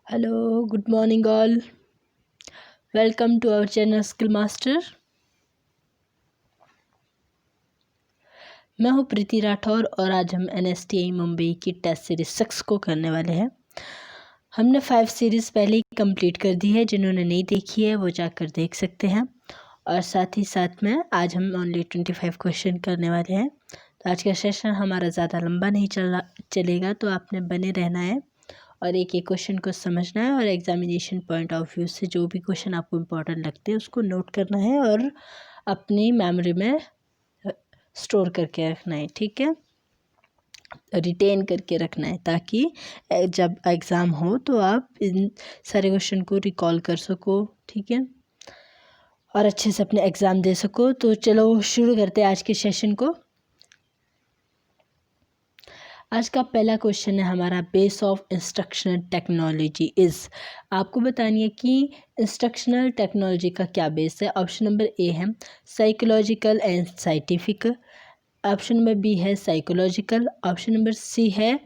Hello, good morning all. Welcome to our channel Skill Master. मैं हूँ प्रीति राठौर और आज हम NSTI मुंबई की टेस्ट सीरीज 6 को करने वाले हैं। हमने 5 सीरीज़ पहले ही कंप्लीट कर दी है, जिन्होंने नहीं देखी है वो जाकर देख सकते हैं। और साथ ही साथ में आज हम ओनली 25 क्वेश्चन करने वाले हैं। तो आज का सेशन हमारा ज़्यादा लंबा नहीं चलेगा, तो आपने बने रहना है और एक एक क्वेश्चन को समझना है और एग्जामिनेशन पॉइंट ऑफ व्यू से जो भी क्वेश्चन आपको इम्पोर्टेंट लगते हैं उसको नोट करना है और अपनी मेमोरी में स्टोर करके रखना है, ठीक है, रिटेन करके रखना है, ताकि जब एग्ज़ाम हो तो आप इन सारे क्वेश्चन को रिकॉल कर सको, ठीक है, और अच्छे से अपने एग्ज़ाम दे सको। तो चलो शुरू करते हैं आज के सेशन को। आज का पहला क्वेश्चन है हमारा, base of instructional technology is. आपको बतानी है कि इंस्ट्रक्शनल टेक्नोलॉजी का क्या बेस है। ऑप्शन नंबर ए है psychological and scientific, option number B है साइकोलॉजिकल, ऑप्शन नंबर सी है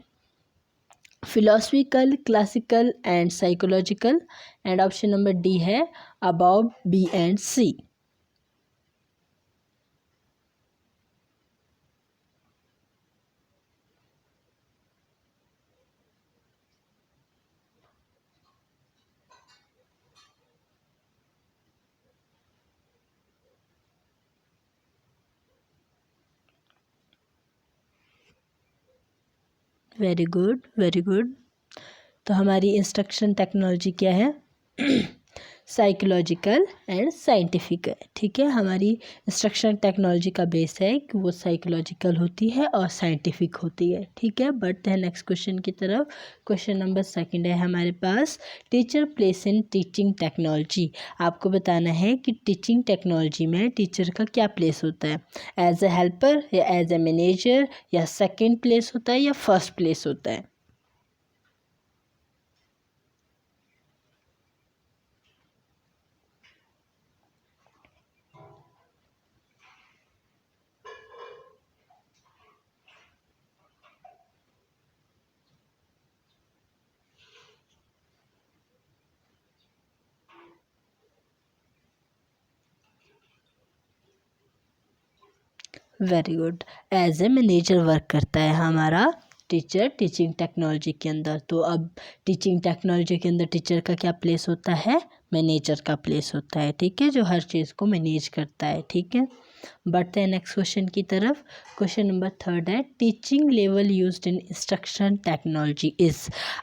philosophical, classical and psychological, and option number D है about B and C. Very good, very good. तो हमारी instruction technology क्या है? Psychological and scientific है, ठीक है। हमारी इंस्ट्रक्शन टेक्नोलॉजी का बेस है कि वो साइकोलॉजिकल होती है और साइंटिफिक होती है, ठीक है। बढ़ते हैं नेक्स्ट क्वेश्चन की तरफ। क्वेश्चन नंबर सेकंड है हमारे पास, teacher place in teaching technology. आपको बताना है कि टीचिंग टेक्नोलॉजी में टीचर का क्या प्लेस होता है, एज ए हेल्पर या एज ए मैनेजर, या सेकेंड प्लेस होता है या फर्स्ट प्लेस होता है। Very good, as a manager work करता है हमारा टीचर टीचिंग टेक्नोलॉजी के अंदर। तो अब टीचिंग टेक्नोलॉजी के अंदर टीचर का क्या प्लेस होता है? मैनेजर का प्लेस होता है, ठीक है, जो हर चीज़ को मैनेज करता है, ठीक है। बढ़ते हैं नेक्स्ट क्वेश्चन की तरफ। क्वेश्चन नंबर थर्ड है, teaching level used in instruction technology is.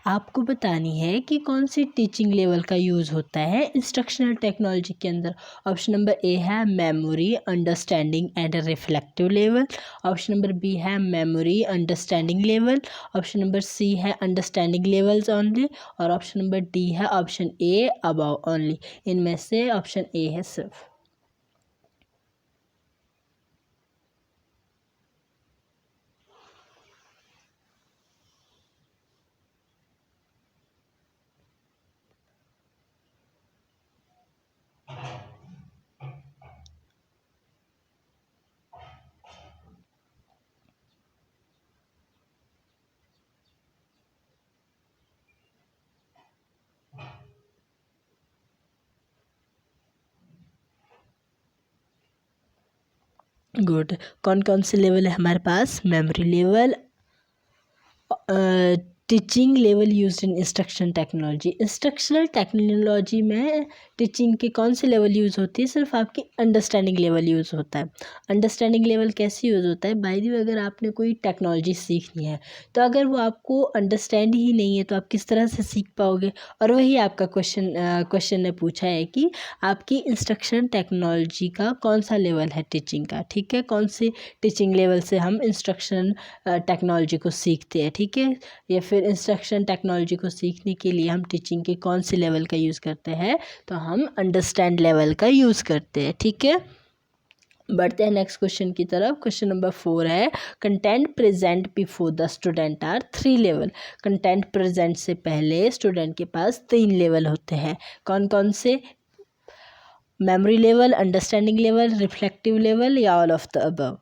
आपको बतानी है कि कौन सी टीचिंग लेवल का यूज़ होता है इंस्ट्रक्शनल टेक्नोलॉजी के अंदर। ऑप्शन नंबर ए है memory, understanding and reflective level, option number B है memory, understanding level, option number C है अंडरस्टैंडिंग लेवल्स ओनली, और ऑप्शन नंबर डी है ऑप्शन ए अबव ओनली। इनमें से ऑप्शन ए है सिर्फ। गुड। कौन कौन से लेवल है हमारे पास? Memory level, teaching level used in instruction technology. Instructional technology में टीचिंग के कौन से लेवल यूज़ होती है? सिर्फ आपकी अंडरस्टैंडिंग लेवल यूज़ होता है। अंडरस्टैंडिंग लेवल कैसे यूज़ होता है? बाय द वे, अगर आपने कोई टेक्नोलॉजी सीखनी है तो अगर वो आपको अंडरस्टैंड ही नहीं है तो आप किस तरह से सीख पाओगे? और वही आपका क्वेश्चन ने पूछा है कि आपकी इंस्ट्रक्शन टेक्नोलॉजी का कौन सा लेवल है टीचिंग का, ठीक है, कौन से टीचिंग लेवल से हम इंस्ट्रक्शन टेक्नोलॉजी को सीखते हैं, ठीक है, या फिर इंस्ट्रक्शन टेक्नोलॉजी को सीखने के लिए हम टीचिंग के कौन से लेवल का यूज़ करते हैं? तो हम अंडरस्टैंड लेवल का यूज़ करते हैं, ठीक है। बढ़ते हैं नेक्स्ट क्वेश्चन की तरफ। क्वेश्चन नंबर 4 है, content present before the student are 3 level. Content present से पहले स्टूडेंट के पास 3 लेवल होते हैं। कौन कौन से? Memory level, understanding level, reflective level, या all of the above?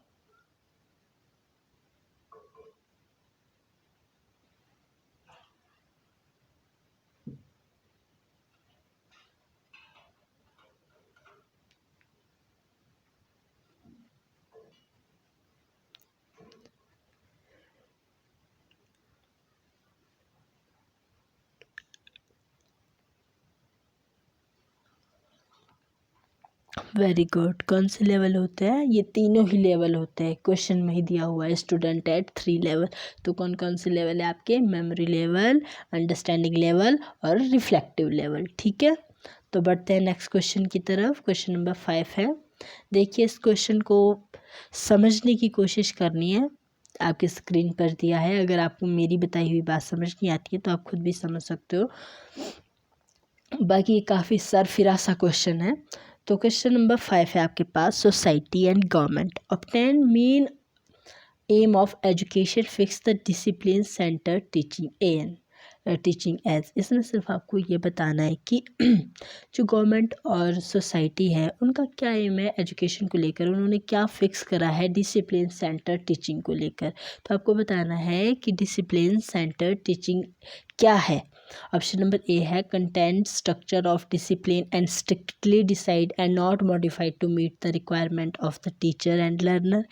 Very good. कौन से लेवल होते हैं? ये तीनों ही लेवल होते हैं, क्वेश्चन में ही दिया हुआ है स्टूडेंट एट 3 लेवल। तो कौन कौन से लेवल है आपके? मेमोरी लेवल, अंडरस्टैंडिंग लेवल और रिफ्लेक्टिव लेवल। ठीक है, तो बढ़ते हैं नेक्स्ट क्वेश्चन की तरफ। क्वेश्चन नंबर 5 है। देखिए, इस क्वेश्चन को समझने की कोशिश करनी है। आपके स्क्रीन पर दिया है, अगर आपको मेरी बताई हुई बात समझ नहीं आती है तो आप खुद भी समझ सकते हो, बाकी ये काफ़ी सरफिरा सा क्वेश्चन है। तो क्वेश्चन नंबर 5 है आपके पास, society and government obtain main aim of education fix the discipline centre teaching an teaching age. इसमें सिर्फ आपको ये बताना है कि जो गवर्नमेंट और सोसाइटी है उनका क्या एम है एजुकेशन को लेकर, उन्होंने क्या फिक्स करा है डिसिप्लिन सेंटर टीचिंग को लेकर। तो आपको बताना है कि डिसिप्लिन सेंटर टीचिंग क्या है। ऑप्शन नंबर ए है content structure of discipline and strictly decide and not modified to meet the requirement of the teacher and learner.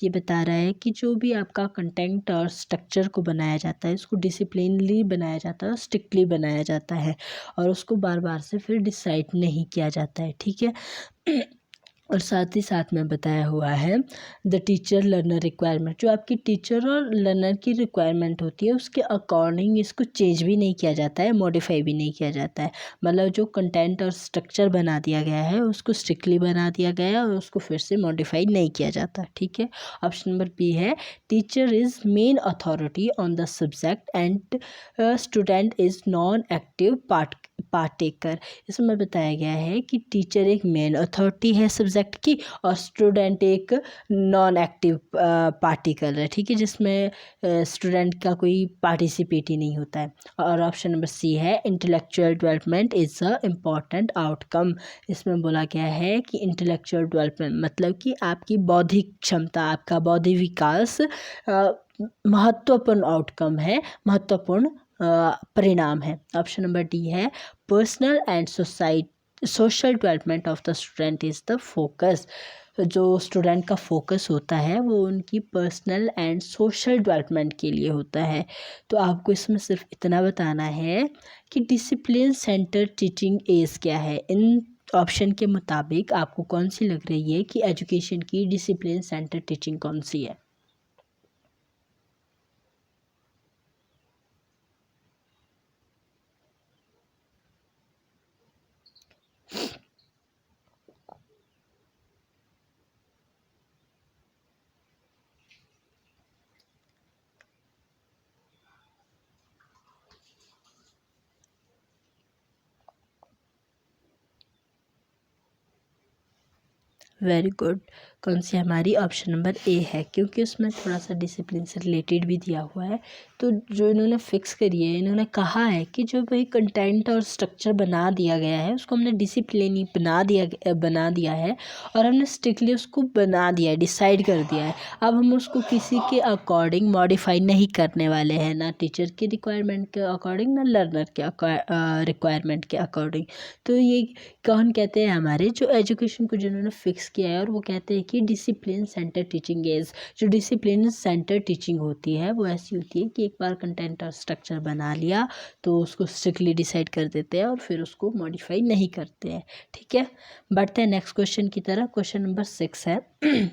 ये बता रहा है कि जो भी आपका कंटेंट और स्ट्रक्चर को बनाया जाता है उसको डिसिप्लिनली बनाया जाता है और स्ट्रिक्टली बनाया जाता है, और उसको बार बार से फिर डिसाइड नहीं किया जाता है। ठीक है, और साथ ही साथ में बताया हुआ है द टीचर लर्नर रिक्वायरमेंट, जो आपकी टीचर और लर्नर की रिक्वायरमेंट होती है उसके अकॉर्डिंग इसको चेंज भी नहीं किया जाता है, मॉडिफाई भी नहीं किया जाता है। मतलब जो कंटेंट और स्ट्रक्चर बना दिया गया है उसको स्ट्रिक्टली बना दिया गया है और उसको फिर से मॉडिफाई नहीं किया जाता। ठीक है, ऑप्शन नंबर बी है teacher is main authority on the subject and student is non active partaker. इसमें बताया गया है कि टीचर एक मेन अथॉरिटी है सब्जेक्ट की और स्टूडेंट एक नॉन एक्टिव पार्टिकल है। ठीक है, जिसमें स्टूडेंट का कोई पार्टिसिपेट ही नहीं होता है। और ऑप्शन नंबर सी है intellectual development is a important outcome. इसमें बोला गया है कि इंटेलेक्चुअल डेवलपमेंट मतलब कि आपकी बौद्धिक क्षमता, आपका बौद्धिक विकास महत्वपूर्ण आउटकम है, महत्वपूर्ण परिणाम है। ऑप्शन नंबर डी है personal and social development of the student is the focus. जो स्टूडेंट का फोकस होता है वो उनकी पर्सनल एंड सोशल डेवलपमेंट के लिए होता है। तो आपको इसमें सिर्फ इतना बताना है कि डिसिप्लिन सेंटर टीचिंग एज क्या है। इन ऑप्शन के मुताबिक आपको कौन सी लग रही है कि एजुकेशन की डिसिप्लिन सेंटर टीचिंग कौन सी है? Very good. कौन सी हमारी? ऑप्शन नंबर ए है, क्योंकि उसमें थोड़ा सा डिसिप्लिन से रिलेटेड भी दिया हुआ है। तो जो इन्होंने फिक्स करी है, इन्होंने कहा है कि जो भाई कंटेंट और स्ट्रक्चर बना दिया गया है उसको हमने डिसिप्लिन ही बना दिया है और हमने स्ट्रिक्टली उसको बना दिया है, डिसाइड कर दिया है। अब हम उसको किसी के अकॉर्डिंग मॉडिफाई नहीं करने वाले हैं, ना टीचर की रिक्वायरमेंट के अकॉर्डिंग ना लर्नर के रिक्वायरमेंट के अकॉर्डिंग। तो ये कौन कहते हैं? हमारे जो एजुकेशन को जिन्होंने फिक्स किया है, और वो कहते हैं कि डिसिप्लिन सेंटर टीचिंग इज़। जो डिसिप्लिन सेंटर टीचिंग होती है वो ऐसी होती है कि एक बार कंटेंट और स्ट्रक्चर बना लिया तो उसको स्ट्रिक्टली डिसाइड कर देते हैं और फिर उसको मॉडिफाई नहीं करते हैं। ठीक है, बढ़ते हैं नेक्स्ट क्वेश्चन की तरफ। क्वेश्चन नंबर 6 है।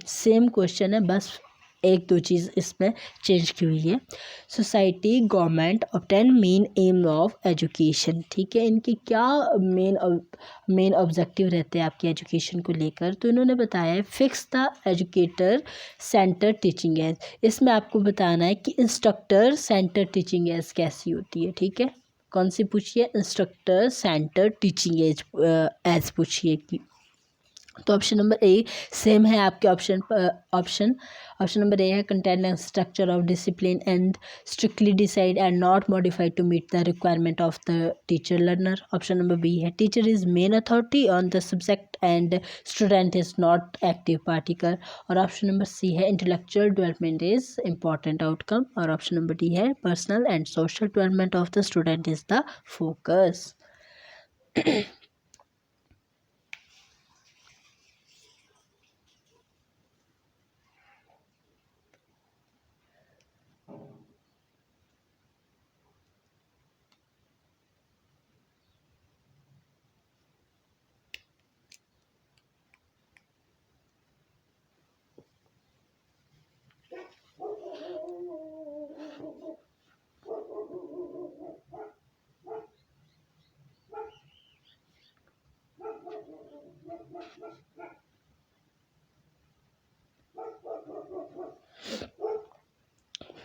सेम क्वेश्चन है, बस एक दो चीज़ इसमें चेंज की हुई है। Society government obtain main aim of education. ठीक है, इनकी क्या मेन ऑब्जेक्टिव रहते हैं आपकी एजुकेशन को लेकर? तो इन्होंने बताया है fix the educator centre teaching age. इसमें आपको बताना है कि इंस्ट्रक्टर सेंटर टीचिंग एज कैसी होती है। ठीक है, कौन सी पूछिए? Instructor centre teaching age age पूछिए कि। तो ऑप्शन नंबर ए सेम है आपके ऑप्शन ऑप्शन नंबर ए है content and structure of discipline and strictly decide and not modified to meet the requirement of the teacher learner. Option number B है teacher is main authority on the subject and student is not active particle. और option number C है intellectual development is important outcome. और option number D है personal and social development of the student is the focus.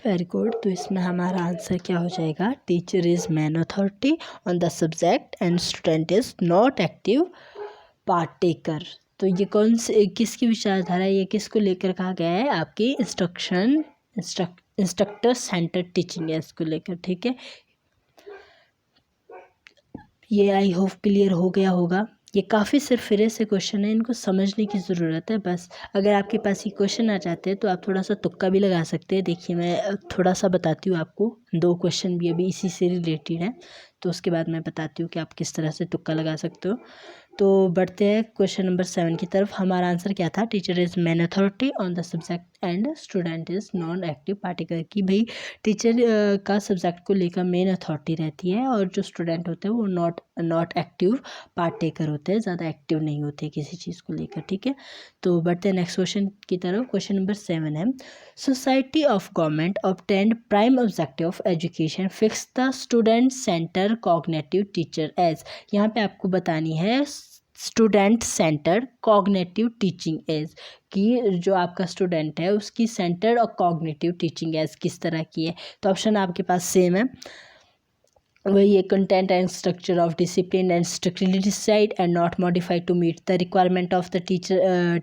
Very good. तो इसमें हमारा answer क्या हो जाएगा, teacher is main authority on the subject and student is not active partaker. तो ये कौन से किसकी विचारधारा है, ये किसको लेकर कहा गया है, आपकी इंस्ट्रक्टर सेंटर टीचिंग है इसको लेकर, ठीक है। ये आई होप क्लियर हो गया होगा। ये काफ़ी सरफिरे से क्वेश्चन है, इनको समझने की ज़रूरत है बस। अगर आपके पास ये क्वेश्चन आ जाते हैं तो आप थोड़ा सा तुक्का भी लगा सकते हैं। देखिए मैं थोड़ा सा बताती हूँ आपको, 2 क्वेश्चन भी अभी इसी से रिलेटेड हैं, तो उसके बाद मैं बताती हूँ कि आप किस तरह से तुक्का लगा सकते हो। तो बढ़ते हैं क्वेश्चन नंबर 7 की तरफ। हमारा आंसर क्या था, teacher is main authority on the subject and student is non active particle. कि भाई टीचर का सब्जेक्ट को लेकर मेन अथॉरिटी रहती है और जो स्टूडेंट होते हैं वो नॉट एक्टिव पार्टेकर होते हैं, ज़्यादा एक्टिव नहीं होते किसी चीज़ को लेकर, ठीक है। तो बढ़ते हैं नेक्स्ट क्वेश्चन की तरफ। क्वेश्चन नंबर 7 है, society of government obtained prime objective of education fix the student centre cognitive teacher age. यहाँ पे आपको बतानी है student centre cognitive teaching age, कि जो आपका स्टूडेंट है उसकी सेंटर और कॉग्निटिव टीचिंग एज किस तरह की है। तो ऑप्शन आपके पास सेम है, वही है, content and structure of discipline and strictly decide and not modified to meet the requirement of the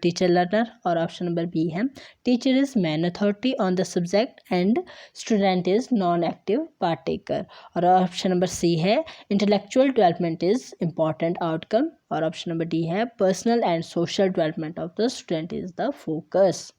teacher learner. और ऑप्शन नंबर बी है, teacher is main authority on the subject and student is non active partaker. और option number C है, intellectual development is important outcome. और option number D है, personal and social development of the student is the focus.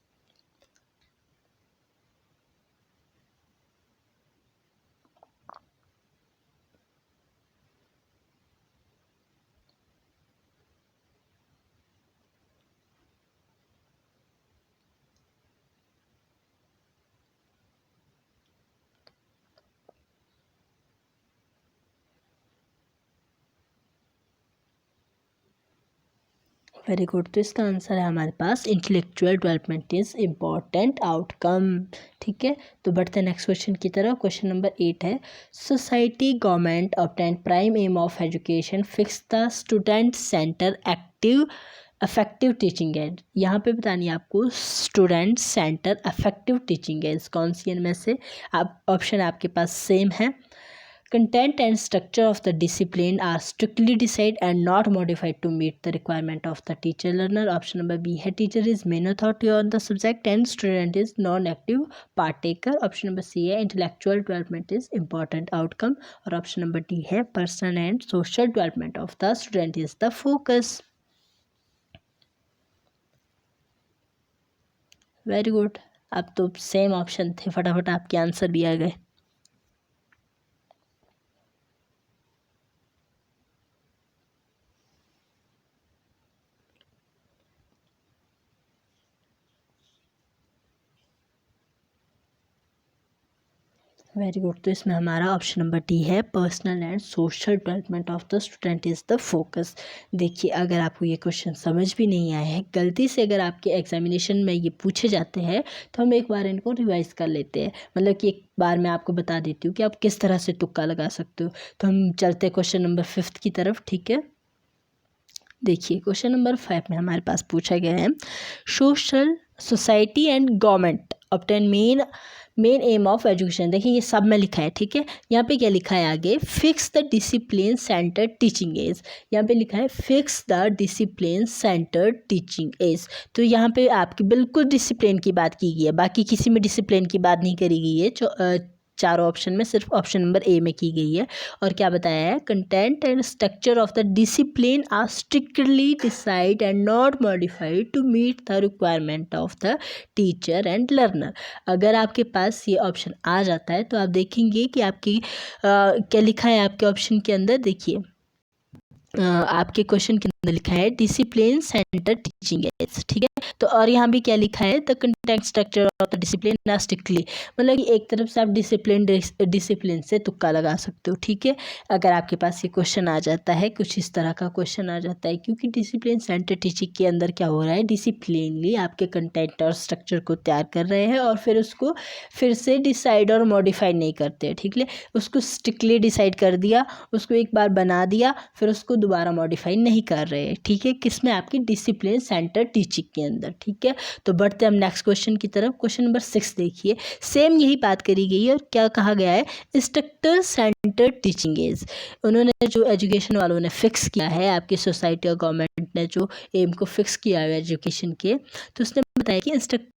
Very good. तो इसका answer है हमारे पास intellectual development is important outcome, ठीक है। तो बढ़ते हैं नेक्स्ट क्वेश्चन की तरफ। क्वेश्चन नंबर 8 है, society government obtain prime aim of education fix the student centre active affective teaching aid. यहाँ पे बतानी है आपको student centre affective teaching aid कौन सी इनमें से। आप ऑप्शन आपके पास सेम है, content and structure of the discipline are strictly decided and not modified to meet the requirement of the teacher learner. Option number B है, teacher is main authority on the subject and student is non-active partaker. Option number C है, intellectual development is important outcome. और option number D है, personal and social development of the student is the focus. Very good. अब तो same option थे, फटाफट आपके answer भी आ गए। Very good. तो इसमें हमारा ऑप्शन नंबर डी है, personal and social development of the student is the focus. देखिए अगर आपको ये क्वेश्चन समझ भी नहीं आए हैं, गलती से अगर आपके एग्जामिनेशन में ये पूछे जाते हैं तो हम एक बार इनको रिवाइज कर लेते हैं। मतलब कि एक बार मैं आपको बता देती हूँ कि आप किस तरह से तुक्का लगा सकते हो। तो हम चलते हैं क्वेश्चन नंबर 5 की तरफ, ठीक है। देखिए क्वेश्चन नंबर 5 में हमारे पास पूछा गया है, society and government obtain main aim of education. देखिए ये सब में लिखा है, ठीक है। यहाँ पे क्या लिखा है आगे, fix the discipline centre teaching as. यहाँ पे लिखा है fix the discipline centre teaching as. तो यहाँ पे आपकी बिल्कुल डिसिप्लिन की बात की गई है, बाकी किसी में डिसिप्लिन की बात नहीं करी गई है। चारों ऑप्शन में सिर्फ ऑप्शन नंबर ए में की गई है। और क्या बताया है, content and structure of the discipline are strictly decide and not modified to meet the requirement of the teacher and learner. अगर आपके पास ये ऑप्शन आ जाता है तो आप देखेंगे कि आपकी क्या लिखा है आपके ऑप्शन के अंदर। देखिए आपके क्वेश्चन के अंदर लिखा है डिसिप्लिन सेंटर टीचिंग एज, ठीक है। तो और यहाँ भी क्या लिखा है, the content structure of the discipline ना स्ट्रिक्टली। मतलब कि एक तरफ से आप डिसिप्लिन से तुक्का लगा सकते हो, ठीक है। अगर आपके पास ये क्वेश्चन आ जाता है, कुछ इस तरह का क्वेश्चन आ जाता है, क्योंकि डिसिप्लिन सेंटर टीचिंग के अंदर क्या हो रहा है, डिसिप्लिनली आपके कंटेंट और स्ट्रक्चर को तैयार कर रहे हैं और फिर उसको फिर से डिसाइड और मॉडिफाई नहीं करते, ठीक है। उसको स्ट्रिक्टली डिसाइड कर दिया, उसको एक बार बना दिया, फिर उसको दोबारा मॉडिफाई नहीं कर रहे, ठीक है, किसमें, आपकी डिसिप्लिन सेंटर टीचिंग के अंदर, ठीक है। तो बढ़ते हैं हम नेक्स्ट क्वेश्चन की तरफ। क्वेश्चन नंबर 6 देखिए, सेम यही बात करी गई है और क्या कहा गया है, इंस्ट्रक्टर सेंटर टीचिंग इज, उन्होंने जो एजुकेशन वालों ने फिक्स किया है, आपकी सोसाइटी और गवर्नमेंट ने जो एम को फिक्स किया है एजुकेशन के, तो उसने बताया कि इंस्ट्रक्टर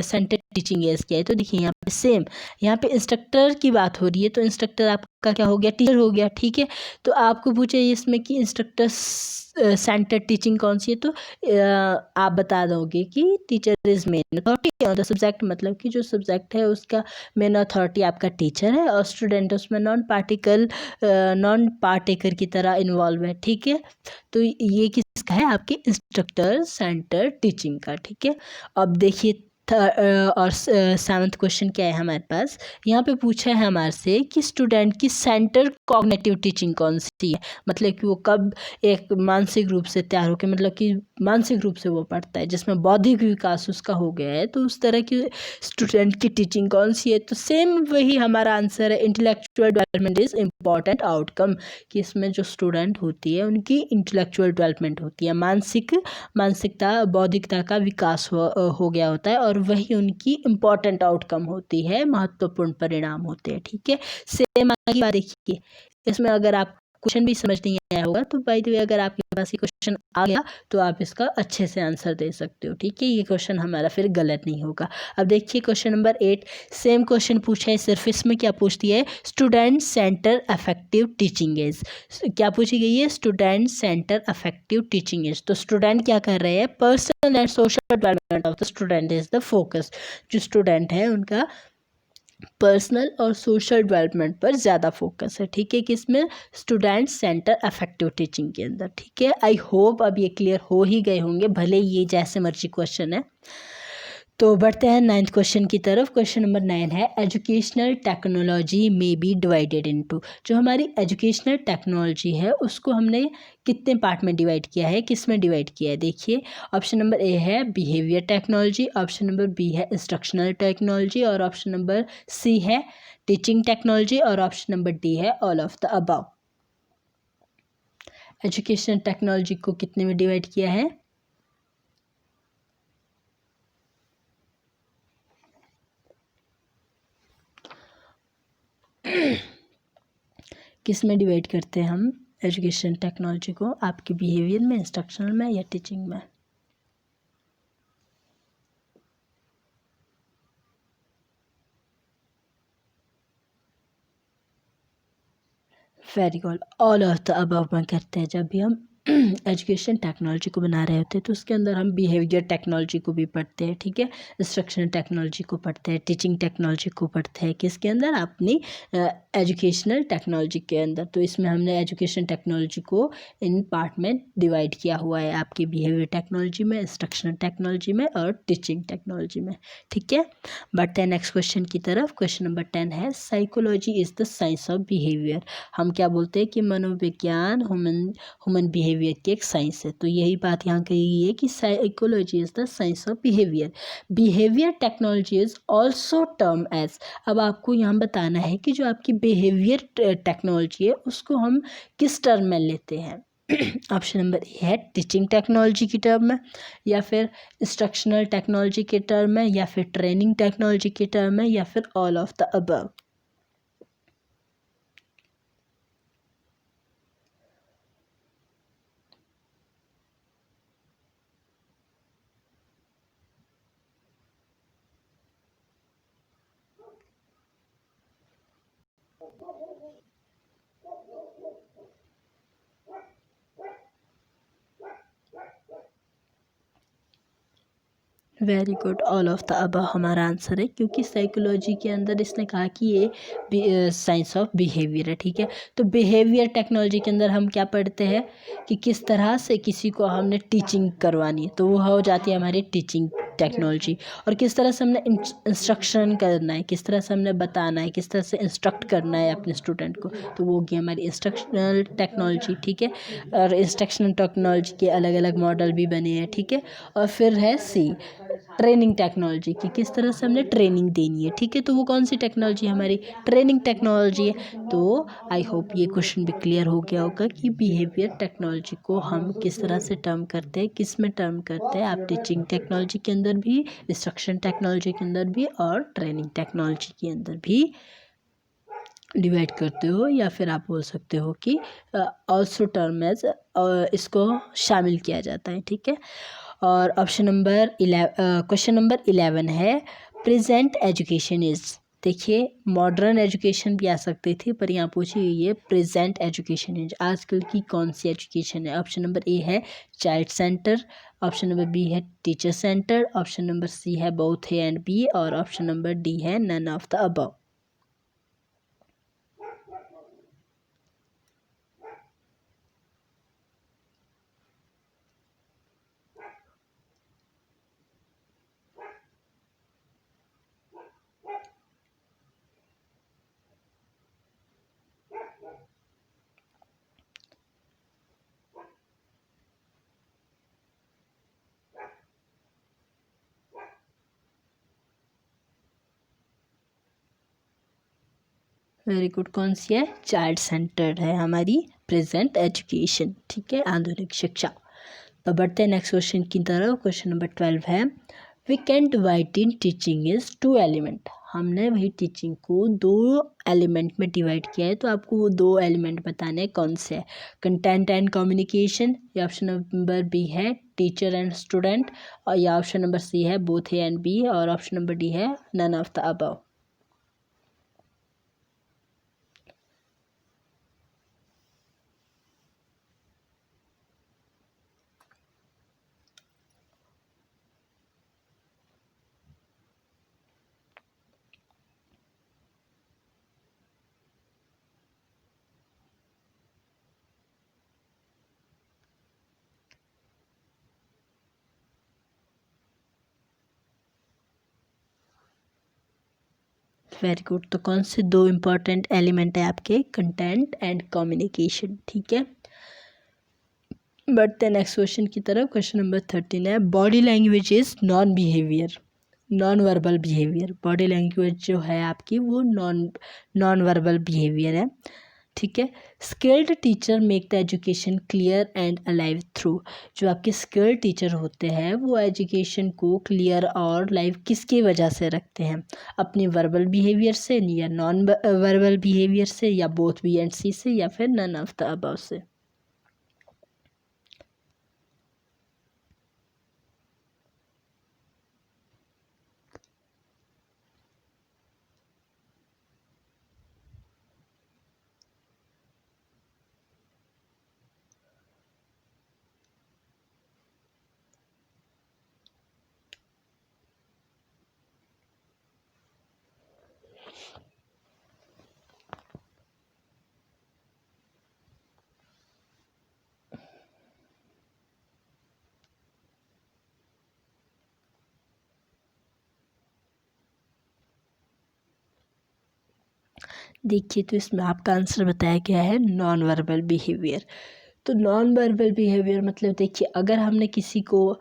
सेंटर टीचिंग एज क्या है। तो देखिए यहाँ पे सेम, यहाँ पे इंस्ट्रक्टर की बात हो रही है, तो इंस्ट्रक्टर आपका क्या हो गया, टीचर हो गया, ठीक है। तो आपको पूछे इसमें कि इंस्ट्रक्टर सेंटर टीचिंग कौन सी है, तो आप बता दोगे कि teacher is main authority on the subject, मतलब कि जो सब्जेक्ट है उसका मेन अथॉरिटी आपका टीचर है और स्टूडेंट उसमें नॉन पार्टेकर की तरह इन्वॉल्व है, ठीक है। तो ये किसका है, आपके इंस्ट्रक्टर सेंटर टीचिंग का, ठीक है। अब देखिए और 7th क्वेश्चन क्या है हमारे पास, यहाँ पे पूछा है हमारे से कि स्टूडेंट की सेंटर कॉग्निटिव टीचिंग कौन सी है, मतलब कि वो कब एक मानसिक रूप से तैयार होकर, मतलब कि मानसिक रूप से वो पढ़ता है, जिसमें बौद्धिक विकास उसका हो गया है, तो उस तरह की स्टूडेंट की टीचिंग कौन सी है। तो सेम वही हमारा आंसर है, intellectual development is important outcome, कि इसमें जो स्टूडेंट होती है उनकी इंटेलेक्चुअल डेवलपमेंट होती है, मानसिकता बौद्धिकता का विकास हो गया होता है, और वही उनकी इम्पॉर्टेंट आउटकम होती है, महत्वपूर्ण परिणाम होते हैं, ठीक है। सेम आगे बात देखिए, इसमें अगर आप क्वेश्चन भी समझ नहीं आया होगा तो बाय द वे अगर आपके पास ये क्वेश्चन आ गया तो आप इसका अच्छे से आंसर दे सकते हो, ठीक है, ये क्वेश्चन हमारा फिर गलत नहीं होगा। अब देखिए क्वेश्चन नंबर 8, सेम क्वेश्चन पूछा है, सिर्फ इसमें क्या पूछती है, student centre affective teaching is, क्या पूछी गई है, student centre affective teaching is. तो स्टूडेंट क्या कर रहे हैं, personal and social development of the student is the focus, जो स्टूडेंट है उनका पर्सनल और सोशल डेवलपमेंट पर ज़्यादा फोकस है, ठीक है, किसमें, स्टूडेंट सेंटर अफेक्टिव टीचिंग के अंदर, ठीक है। आई होप अब ये क्लियर हो ही गए होंगे, भले ये जैसे मर्जी क्वेश्चन है। तो बढ़ते हैं 9th क्वेश्चन की तरफ। क्वेश्चन नंबर 9 है, एजुकेशनल टेक्नोलॉजी में बी डिवाइडेड इनटू, जो हमारी एजुकेशनल टेक्नोलॉजी है उसको हमने कितने पार्ट में डिवाइड किया है, किस में डिवाइड किया है। देखिए ऑप्शन नंबर ए है behaviour technology, option number B है इंस्ट्रक्शनल टेक्नोलॉजी, और ऑप्शन नंबर सी है टीचिंग टेक्नोलॉजी, और ऑप्शन नंबर डी है all of the above. Educational technology को कितने में डिवाइड किया है, किस में डिवाइड करते हैं हम एजुकेशन टेक्नोलॉजी को, आपके बिहेवियर में, इंस्ट्रक्शनल में, या टीचिंग में। Very good, all of the above में करते हैं। जब भी हम एजुकेशन टेक्नोलॉजी को बना रहे होते हैं तो उसके अंदर हम बिहेवियर टेक्नोलॉजी को भी पढ़ते हैं, ठीक है, इंस्ट्रक्शनल टेक्नोलॉजी को पढ़ते हैं, टीचिंग टेक्नोलॉजी को पढ़ते हैं, किसके अंदर, अपनी एजुकेशनल टेक्नोलॉजी के अंदर। तो इसमें हमने एजुकेशन टेक्नोलॉजी को इन पार्ट में डिवाइड किया हुआ है, आपकी बिहेवियर टेक्नोलॉजी में, इंस्ट्रक्शनल टेक्नोलॉजी में और टीचिंग टेक्नोलॉजी में, ठीक है। बढ़ते हैं नेक्स्ट क्वेश्चन की तरफ। क्वेश्चन नंबर 10 है, psychology is the science of behaviour, हम क्या बोलते हैं कि मनोविज्ञान ह्यूमन बिहेवियर की एक साइंस है। तो यही बात यहाँ कही गई है कि psychology is the science of behaviour, behaviour technology is also term as. अब आपको यहाँ बताना है कि जो आपकी बिहेवियर टेक्नोलॉजी है उसको हम किस टर्म में लेते हैं। ऑप्शन नंबर ए है टीचिंग टेक्नोलॉजी की टर्म में, या फिर इंस्ट्रक्शनल टेक्नोलॉजी के टर्म में, या फिर ट्रेनिंग टेक्नोलॉजी के टर्म में, या फिर all of the above. Very good, all of the above हमारा आंसर है, क्योंकि साइकोलॉजी के अंदर इसने कहा कि ये साइंस ऑफ बिहेवियर है, ठीक है। तो बिहेवियर टेक्नोलॉजी के अंदर हम क्या पढ़ते हैं कि किस तरह से किसी को हमने टीचिंग करवानी है, तो वो हो जाती है हमारी टीचिंग टेक्नोलॉजी। और किस तरह से हमने इंस्ट्रक्शन करना है, किस तरह से हमने बताना है, किस तरह से इंस्ट्रक्ट करना है अपने स्टूडेंट को, तो वो होगी हमारी इंस्ट्रक्शनल टेक्नोलॉजी, ठीक है। और इंस्ट्रक्शनल टेक्नोलॉजी के अलग अलग मॉडल भी बने हैं, ठीक है। और फिर है सी, ट्रेनिंग टेक्नोलॉजी की, किस तरह से हमने ट्रेनिंग देनी है, ठीक है। तो वो कौन सी टेक्नोलॉजी हमारी ट्रेनिंग टेक्नोलॉजी है। तो आई होप ये क्वेश्चन भी क्लियर हो गया होगा कि बिहेवियर टेक्नोलॉजी को हम किस तरह से टर्म करते हैं, किस में टर्म करते हैं। आप टीचिंग टेक्नोलॉजी के अंदर भी, इंस्ट्रक्शन टेक्नोलॉजी के अंदर भी और ट्रेनिंग टेक्नोलॉजी के अंदर भी डिवाइड करते हो, या फिर आप बोल सकते हो कि ऑल्सो टर्म एज, इसको शामिल किया जाता है, ठीक है। और क्वेश्चन नंबर 11 है प्रेजेंट एजुकेशन इज। देखिए मॉडर्न एजुकेशन भी आ सकती थी, पर यहाँ पूछी गई है प्रेजेंट एजुकेशन इज, आजकल की कौन सी एजुकेशन है। ऑप्शन नंबर ए है child center, option number B है teacher center, option number C है बोथ ए एंड बी, और ऑप्शन नंबर डी है none of the above. Very good, कौन सी है, चाइल्ड सेंटर्ड है हमारी प्रेजेंट एजुकेशन, ठीक है, आधुनिक शिक्षा। तो बढ़ते हैं नेक्स्ट क्वेश्चन की तरफ। क्वेश्चन नंबर 12 है we can divide in teaching is 2 element. हमने वही टीचिंग को 2 एलिमेंट में डिवाइड किया है, तो आपको वो 2 एलिमेंट बताने कौन से है, कंटेंट एंड कम्युनिकेशन, या ऑप्शन नंबर बी है टीचर एंड स्टूडेंट, और या ऑप्शन नंबर सी है बोथ ए एंड बी, और ऑप्शन नंबर डी है none of the above. Very good, तो कौन से 2 इम्पॉर्टेंट एलिमेंट है आपके, कंटेंट एंड कम्युनिकेशन, ठीक है। बढ़ते हैं नेक्स्ट क्वेश्चन की तरफ। क्वेश्चन नंबर 13 है body language is non behaviour, non verbal behaviour. Body language जो है आपकी वो नॉन वर्बल बिहेवियर है, ठीक है। Skilled teacher make the education clear and alive through. जो आपके स्किल्ड टीचर होते हैं वो एजुकेशन को क्लियर और लाइव किसकी वजह से रखते हैं, अपनी वर्बल बिहेवियर से, या नॉन वर्बल बिहेवियर से, या बोथ बी एंड सी से, या फिर नन ऑफ द अबव से। देखिए तो इसमें आपका आंसर बताया गया है नॉन वर्बल बिहेवियर। तो नॉन वर्बल बिहेवियर मतलब देखिए अगर हमने किसी को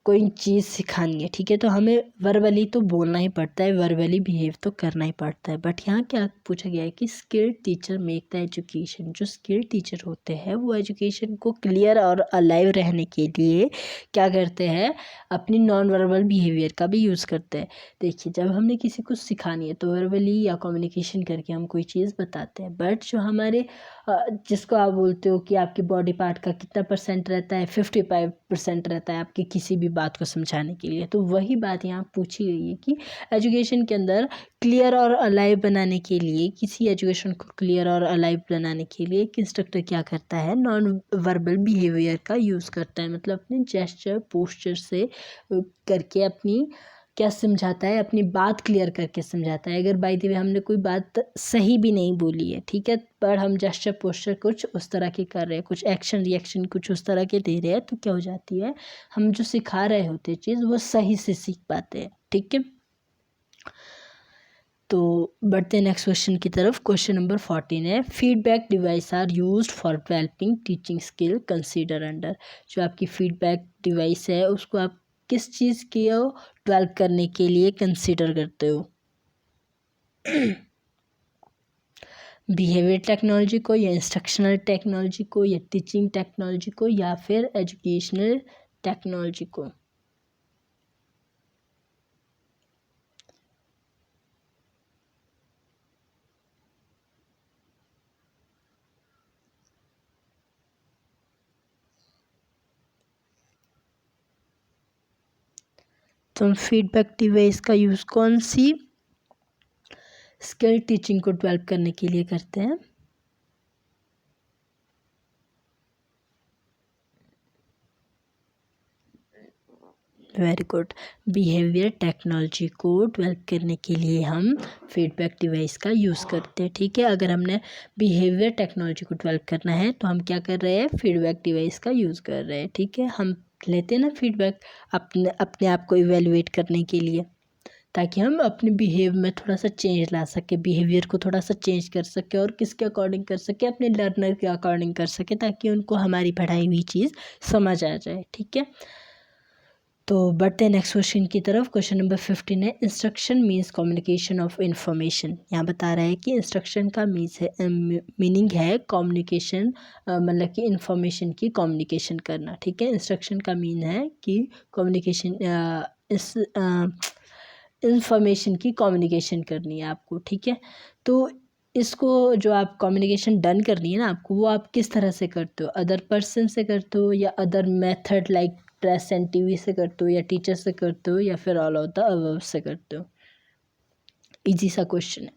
कोई चीज़ सिखानी है, ठीक है, तो हमें वर्बली तो बोलना ही पड़ता है, वर्बली बिहेव तो करना ही पड़ता है। बट यहाँ क्या पूछा गया है कि skilled teacher make the education. जो स्किल्ड टीचर होते हैं वो एजुकेशन को क्लियर और अलाइव रहने के लिए क्या करते हैं, अपनी नॉन वर्बल बिहेवियर का भी यूज़ करते हैं। देखिए जब हमने किसी को सिखानी है तो वर्बली या कम्युनिकेशन करके हम कोई चीज़ बताते हैं, बट जो हमारे जिसको आप बोलते हो कि आपकी बॉडी पार्ट का कितना % रहता है, 55% रहता है आपकी किसी भी बात को समझाने के लिए। तो वही बात यहाँ पूछी गई है कि एजुकेशन के अंदर क्लियर और अलाइव बनाने के लिए, किसी एजुकेशन को क्लियर और अलाइव बनाने के लिए एक इंस्ट्रक्टर क्या करता है, नॉन वर्बल बिहेवियर का यूज़ करता है। मतलब अपने जेस्चर पोस्चर से करके अपनी क्या समझाता है, अपनी बात क्लियर करके समझाता है। अगर बाय द वे हमने कोई बात सही भी नहीं बोली है, ठीक है, पर हम जेस्चर पोस्चर कुछ उस तरह के कर रहे हैं, कुछ एक्शन रिएक्शन कुछ उस तरह के दे रहे हैं, तो क्या हो जाती है, हम जो सिखा रहे होते चीज़ वो सही से सीख पाते हैं, ठीक है। तो बढ़ते हैं नेक्स्ट क्वेश्चन की तरफ। क्वेश्चन नंबर 14 है feedback device are used for developing teaching skill consider under. जो आपकी फीडबैक डिवाइस है उसको आप किस चीज़ की डेवलप करने के लिए कंसिडर करते हो? बिहेवियर टेक्नोलॉजी को, या इंस्ट्रक्शनल टेक्नोलॉजी को, या टीचिंग टेक्नोलॉजी को, या फिर एजुकेशनल टेक्नोलॉजी को? तो हम फीडबैक डिवाइस का यूज़ कौन सी स्किल टीचिंग को डेवलप करने के लिए करते हैं? Very good. बिहेवियर टेक्नोलॉजी को डेवलप करने के लिए हम फीडबैक डिवाइस का यूज़ करते हैं। ठीक है, अगर हमने बिहेवियर टेक्नोलॉजी को डेवलप करना है तो हम क्या कर रहे हैं? फीडबैक डिवाइस का यूज़ कर रहे हैं। ठीक है, हम लेते हैं ना फीडबैक अपने अपने आप को इवेलुएट करने के लिए, ताकि हम अपने बिहेव में थोड़ा सा चेंज ला सके, बिहेवियर को थोड़ा सा चेंज कर सके, और किसके अकॉर्डिंग कर सके? अपने लर्नर के अकॉर्डिंग कर सके, ताकि उनको हमारी पढ़ाई हुई चीज़ समझ आ जाए। ठीक है, तो बढ़ते हैं नेक्स्ट क्वेश्चन की तरफ। क्वेश्चन नंबर 15 है, instruction means communication of information. यहाँ बता रहा है कि इंस्ट्रक्शन का मीनिंग है कम्युनिकेशन, मतलब कि इंफॉर्मेशन की कम्युनिकेशन करना। ठीक है, इंस्ट्रक्शन का मीन है कि कम्युनिकेशन, इस इंफॉर्मेशन की कम्युनिकेशन करनी है आपको। ठीक है, तो इसको जो आप कम्युनिकेशन डन करनी है ना आपको, वो आप किस तरह से करते हो? अदर पर्सन से करते हो, या other method like press and TV से करते हो, या टीचर से करते हो, या फिर ऑल ऑफ द अबव से करते हो? इजी सा क्वेश्चन है।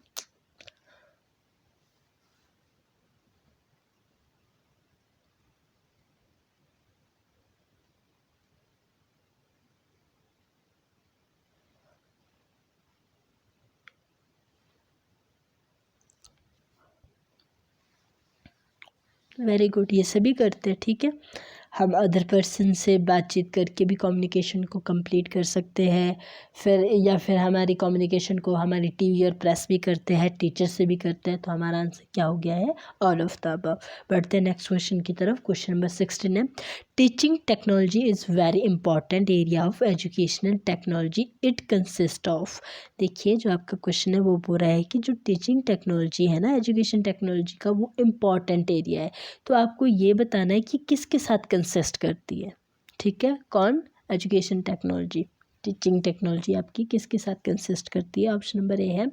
वेरी गुड, ये सभी करते हैं। ठीक है, हम अदर पर्सन से बातचीत करके भी कम्युनिकेशन को कंप्लीट कर सकते हैं, फिर या फिर हमारी कम्युनिकेशन को हमारी टीवी और प्रेस भी करते हैं, टीचर से भी करते हैं। तो हमारा आंसर क्या हो गया है? All of the above. बढ़ते हैं नेक्स्ट क्वेश्चन की तरफ। क्वेश्चन नंबर 16 है, teaching technology is very important area of educational technology, it consist of. देखिए, जो आपका क्वेश्चन है वो बोल रहा है कि जो टीचिंग टेक्नोलॉजी है ना, एजुकेशन टेक्नोलॉजी का, वो इम्पॉर्टेंट एरिया है। तो आपको ये बताना है कि किसके साथ कंसिस्ट करती है। ठीक है, कौन? एजुकेशन टेक्नोलॉजी, टीचिंग टेक्नोलॉजी आपकी किसके साथ कंसिस्ट करती है? ऑप्शन नंबर ए है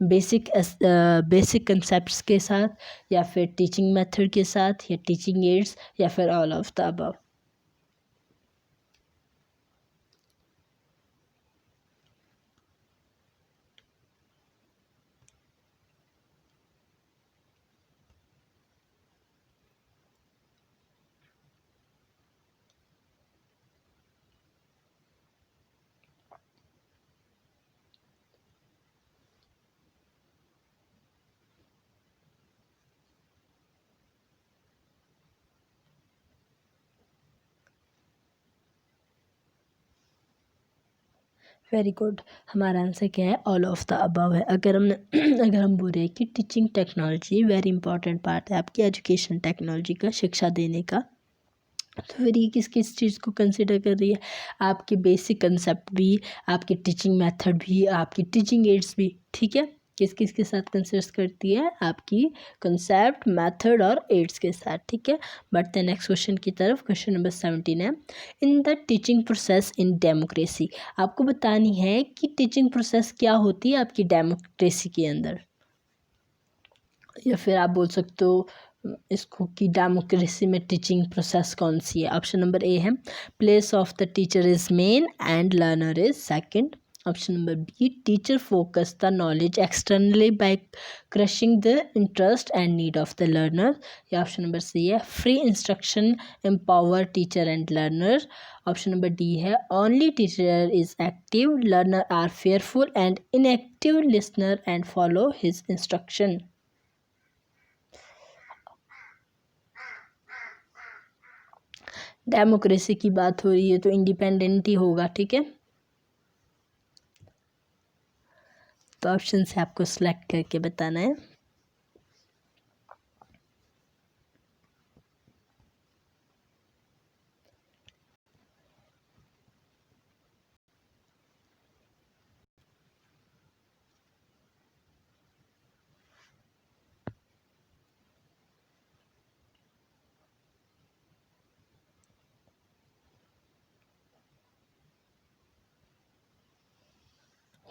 बेसिक कंसेप्ट्स के साथ, या फिर टीचिंग मेथड के साथ, या टीचिंग एड्स, या फिर all of the above. Very good, हमारा आंसर क्या है? ऑल ऑफ द अबव है। अगर हम अगर हम बोल रहे हैं कि teaching technology very important part है आपकी एजुकेशन टेक्नोलॉजी का, शिक्षा देने का, तो फिर ये किस किस चीज़ को कंसिडर कर रही है? आपके बेसिक कंसेप्ट भी, आपकी टीचिंग मेथड भी, आपकी टीचिंग एड्स भी। ठीक है, किस किस के साथ कंसिडर करती है? आपकी कंसेप्ट, मेथड और एड्स के साथ। ठीक है, बढ़ते हैं नेक्स्ट क्वेश्चन की तरफ। क्वेश्चन नंबर 17 है, in the teaching process in democracy. आपको बतानी है कि टीचिंग प्रोसेस क्या होती है आपकी डेमोक्रेसी के अंदर, या फिर आप बोल सकते हो इसको कि डेमोक्रेसी में टीचिंग प्रोसेस कौन सी है। ऑप्शन नंबर ए है, place of the teacher is main and learner is second. Option number B, teacher focus the knowledge externally by crushing the interest and need of the learner. या option number C है, free instruction empower teacher and learner. Option number D है, only teacher is active, learner are fearful and inactive listener and follow his instruction. Democracy की बात हो रही है तो independent ही होगा। ठीक है, तो ऑप्शन से आपको सिलेक्ट करके बताना है।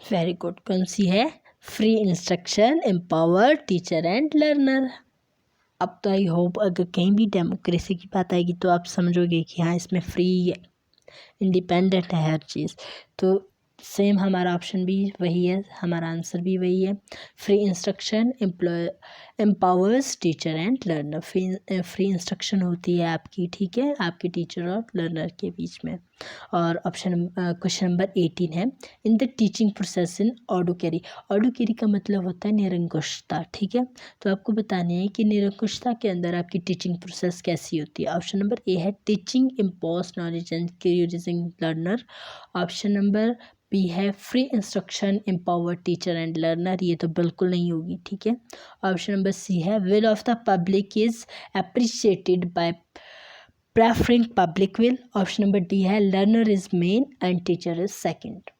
Very good. कौन सी है? Free instruction empower teacher and learner. अब तो आई होप अगर कहीं भी डेमोक्रेसी की बात आएगी तो आप समझोगे कि हाँ इसमें फ्री इंडिपेंडेंट है हर चीज़। तो सेम हमारा ऑप्शन भी वही है, हमारा आंसर भी वही है। Free instruction empowers teacher and learner. Free instruction होती है आपकी, ठीक है, आपके टीचर और लर्नर के बीच में। और क्वेश्चन नंबर 18 है, in the teaching process in autocracy. Autocracy का मतलब होता है निरंकुशता, ठीक है। तो आपको बताने है कि निरंकुशता के अंदर आपकी टीचिंग प्रोसेस कैसी होती है। ऑप्शन नंबर ए है teaching impose knowledge and curiosing learner. Option number B है free instruction empower teacher and learner. ये तो बिल्कुल नहीं होगी, ठीक है। ऑप्शन नंबर सी है will of the public is appreciated by preferring public will. Option number D है learner is main and teacher is second.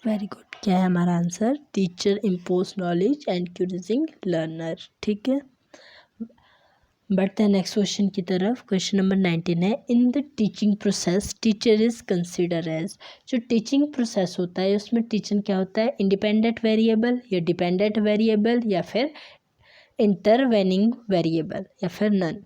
Very good. क्या है हमारा answer? Teacher impose knowledge and curiosing learner, ठीक है। बढ़ते हैं next question की तरफ। क्वेश्चन नंबर 19 है, in the teaching process teacher is consider as. जो टीचिंग प्रोसेस होता है उसमें टीचर क्या होता है? इंडिपेंडेंट वेरिएबल या डिपेंडेंट वेरिएबल या फिर इंटरवेनिंग वेरिएबल या फिर नन।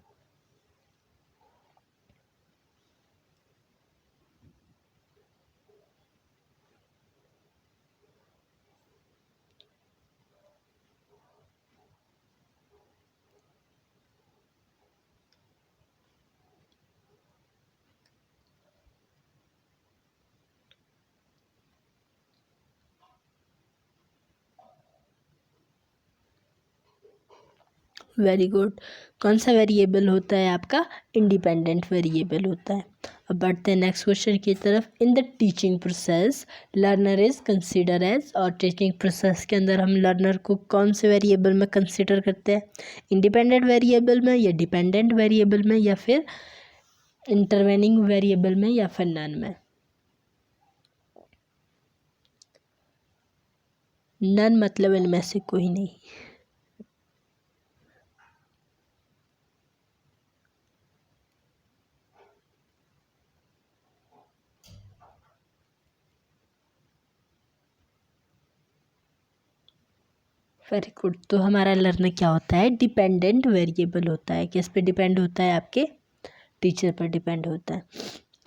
Very good. कौन सा वेरिएबल होता है आपका? इंडिपेंडेंट वेरिएबल होता है। अब बढ़ते हैं नेक्स्ट क्वेश्चन की तरफ। In the teaching process learner is consider as. और टीचिंग प्रोसेस के अंदर हम लर्नर को कौन से वेरिएबल में कंसिडर करते हैं? इंडिपेंडेंट वेरिएबल में या डिपेंडेंट वेरिएबल में या फिर इंटरवेनिंग वेरिएबल में या फिर नन में? नन मतलब इनमें से कोई नहीं। Very good. तो हमारा लर्नर क्या होता है? डिपेंडेंट वेरिएबल होता है। किस पे डिपेंड होता है? आपके टीचर पर डिपेंड होता है।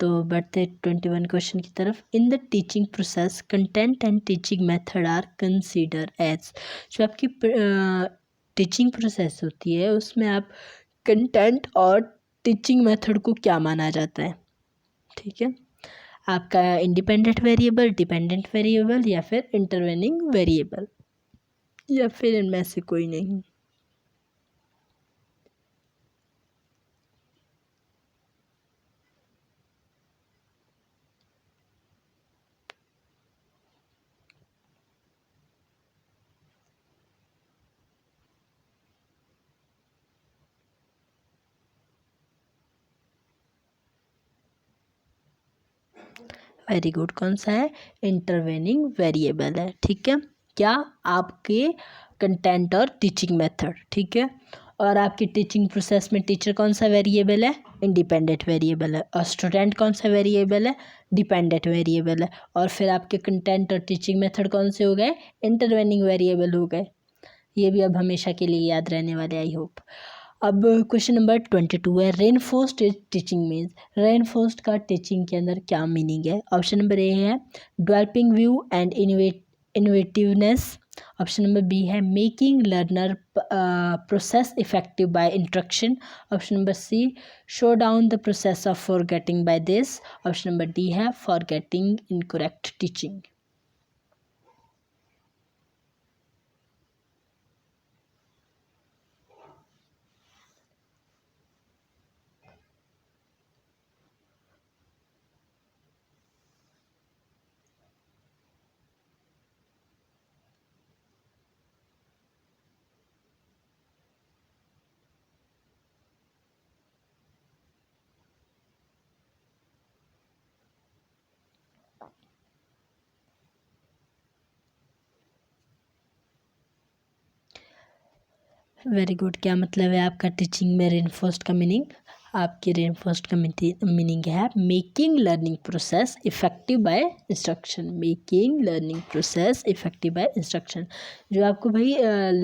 तो बढ़ते 21 क्वेश्चन की तरफ। In the teaching process content and teaching method are consider as. जो आपकी टीचिंग प्रोसेस होती है उसमें आप कंटेंट और टीचिंग मेथड को क्या माना जाता है? ठीक है, आपका इंडिपेंडेंट वेरिएबल, डिपेंडेंट वेरिएबल या फिर इंटरवेनिंग वेरिएबल या फिर इनमें से कोई नहीं। Very good. कौन सा है? इंटरवेनिंग वेरिएबल है, ठीक है। क्या? आपके कंटेंट और टीचिंग मेथड, ठीक है। और आपकी टीचिंग प्रोसेस में टीचर कौन सा वेरिएबल है? इंडिपेंडेंट वेरिएबल है। और स्टूडेंट कौन सा वेरिएबल है? डिपेंडेंट वेरिएबल है। और फिर आपके कंटेंट और टीचिंग मेथड कौन से हो गए? इंटरवेनिंग वेरिएबल हो गए। ये भी अब हमेशा के लिए याद रहने वाले, आई होप। अब क्वेश्चन नंबर 22 है, रेनफोर्स्ड टीचिंग मीन्स। रेनफोर्स्ड का टीचिंग के अंदर क्या मीनिंग है? ऑप्शन नंबर ए है developing view and innovativeness. Option number B है making learner process effective by instruction. Option number C show down the process of forgetting by this. Option number D है forgetting incorrect teaching. Very good. क्या मतलब है आपका teaching में reinforced का meaning? आपकी reinforced का मीनिंग है making learning process effective by instruction. Making learning process effective by instruction. जो आपको भाई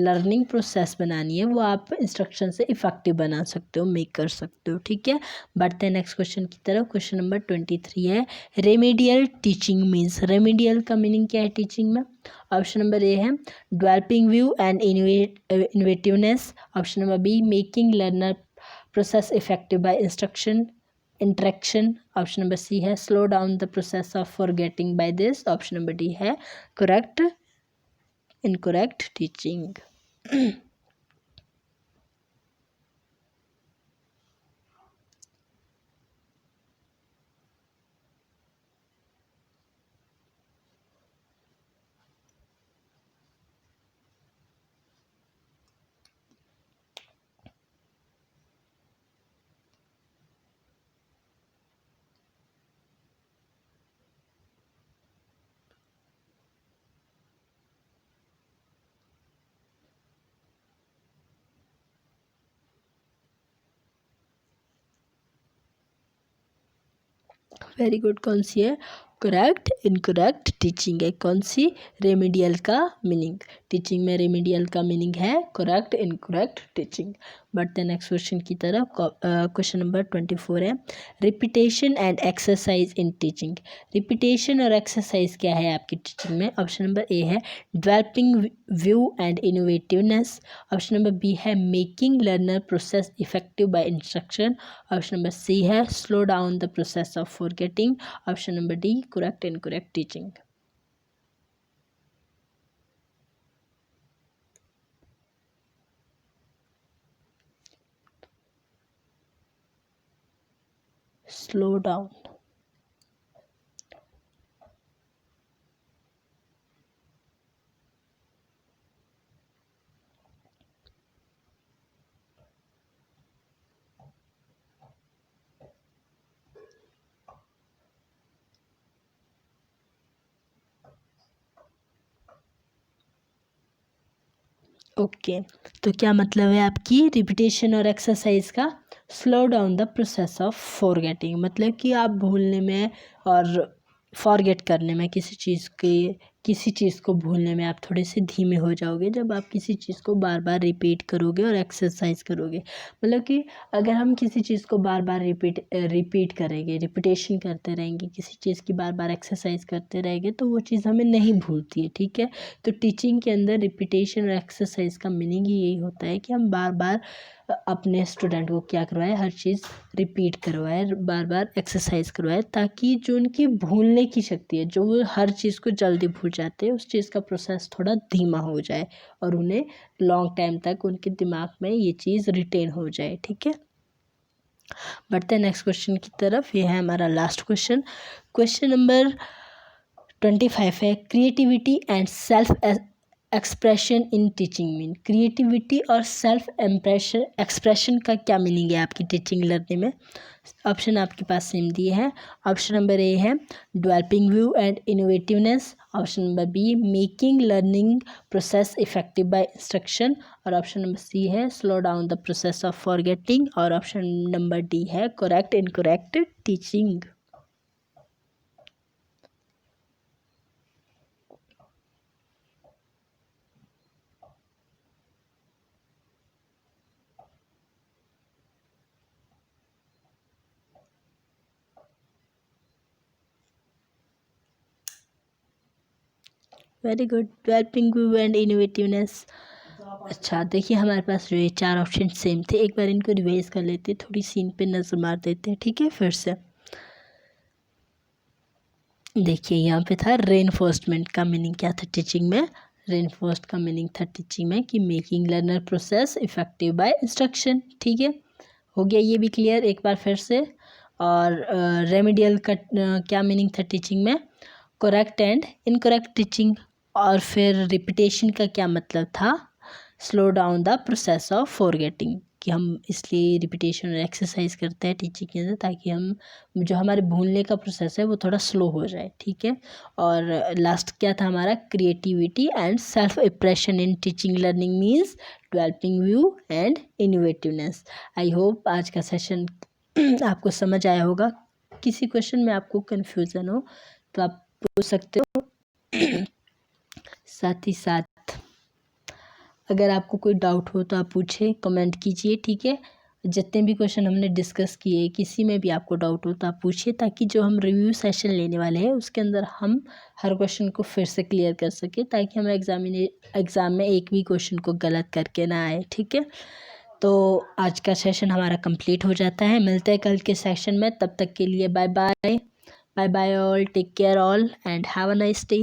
लर्निंग प्रोसेस बनानी है वो आप इंस्ट्रक्शन से इफेक्टिव बना सकते हो, मेक कर सकते हो, ठीक है। बढ़ते हैं नेक्स्ट क्वेश्चन की तरफ। क्वेश्चन नंबर 23 है रेमेडियल टीचिंग मीन्स। रेमेडियल का मीनिंग क्या है टीचिंग में? ऑप्शन नंबर ए है developing view and innovativeness. Option number B making learner process effective by instruction interaction. Option number C है slow down the process of forgetting by this. Option number D है correct incorrect teaching. Very good. कौन सी है? Correct incorrect teaching है। कौन सी? Remedial का meaning. Teaching में रेमेडियल का मीनिंग है करेक्ट इनकरेक्ट टीचिंग। बढ़ते हैं नेक्स्ट क्वेश्चन की तरफ। क्वेश्चन नंबर 24 है repetition and exercise in teaching. Repetition और एक्सरसाइज क्या है आपकी टीचिंग में? ऑप्शन नंबर ए है developing view and innovativeness. Option number B है making learner process effective by instruction. Option number C है slow down the process of forgetting. Option number D correct incorrect teaching. Slow down. Okay तो क्या मतलब है आपकी repetition और exercise का? Slow down the process of forgetting. मतलब कि आप भूलने में और फॉरगेट करने में किसी चीज़ को भूलने में आप थोड़े से धीमे हो जाओगे जब आप किसी चीज़ को बार बार रिपीट करोगे और एक्सरसाइज करोगे। मतलब कि अगर हम किसी चीज़ को बार बार रिपीट करेंगे, रिपीटेशन करते रहेंगे, किसी चीज़ की बार बार एक्सरसाइज करते रहेंगे तो वो चीज़ हमें नहीं भूलती है, ठीक है। तो टीचिंग के अंदर रिपीटेशन और एक्सरसाइज का मीनिंग ही यही होता है कि हम बार बार अपने स्टूडेंट को क्या करवाए, हर चीज़ रिपीट करवाए, बार बार एक्सरसाइज करवाए, ताकि जो उनकी भूलने की शक्ति है, जो वो हर चीज़ को जल्दी भूल जाते हैं, उस चीज़ का प्रोसेस थोड़ा धीमा हो जाए और उन्हें लॉन्ग टाइम तक उनके दिमाग में ये चीज़ रिटेन हो जाए, ठीक है। बढ़ते हैं नेक्स्ट क्वेश्चन की तरफ। ये है हमारा लास्ट क्वेश्चन। क्वेश्चन नंबर 25 है creativity and self expression in teaching mean. Creativity और सेल्फ एक्सप्रेशन का क्या मीनिंग है आपकी टीचिंग लर्निंग में? ऑप्शन आपके पास सेम दिए हैं। ऑप्शन नंबर ए है developing view and innovativeness. Option number B making learning process effective by instruction. और ऑप्शन नंबर सी है slow down the process of forgetting. और ऑप्शन नंबर डी है correct incorrect teaching. Very good. Developing view and innovativeness. अच्छा देखिए हमारे पास जो ये 4 option same थे, एक बार इनको रिवाइज कर लेते हैं, थोड़ी सीन पे नज़र मार देते हैं, ठीक है। फिर से देखिए यहाँ पे था रेनफोर्समेंट का मीनिंग क्या था टीचिंग में? रेनफोर्स्ड का मीनिंग था टीचिंग में कि making learner process effective by instruction, ठीक है। हो गया ये भी क्लियर एक बार फिर से। और रेमेडियल का क्या मीनिंग था टीचिंग में? Correct and incorrect teaching. और फिर रिपीटेशन का क्या मतलब था? Slow down the process of forgetting, कि हम इसलिए रिपीटेशन और एक्सरसाइज करते हैं टीचिंग के अंदर, ताकि हम जो हमारे भूलने का प्रोसेस है वो थोड़ा स्लो हो जाए, ठीक है। और लास्ट क्या था हमारा, creativity and self expression in teaching learning means developing view and innovativeness. I hope आज का सेशन आपको समझ आया होगा। किसी क्वेश्चन में आपको कन्फ्यूज़न हो तो आप पूछ सकते हो। साथ ही साथ अगर आपको कोई डाउट हो तो आप पूछे, कमेंट कीजिए, ठीक है। जितने भी क्वेश्चन हमने डिस्कस किए, किसी में भी आपको डाउट हो तो आप पूछिए, ताकि जो हम रिव्यू सेशन लेने वाले हैं उसके अंदर हम हर क्वेश्चन को फिर से क्लियर कर सके, ताकि हम एग्ज़ाम में एक भी क्वेश्चन को गलत करके ना आए, ठीक है। तो आज का सेशन हमारा कंप्लीट हो जाता है। मिलते हैं कल के सेशन में, तब तक के लिए bye bye. Bye bye all, take care all and have a nice day.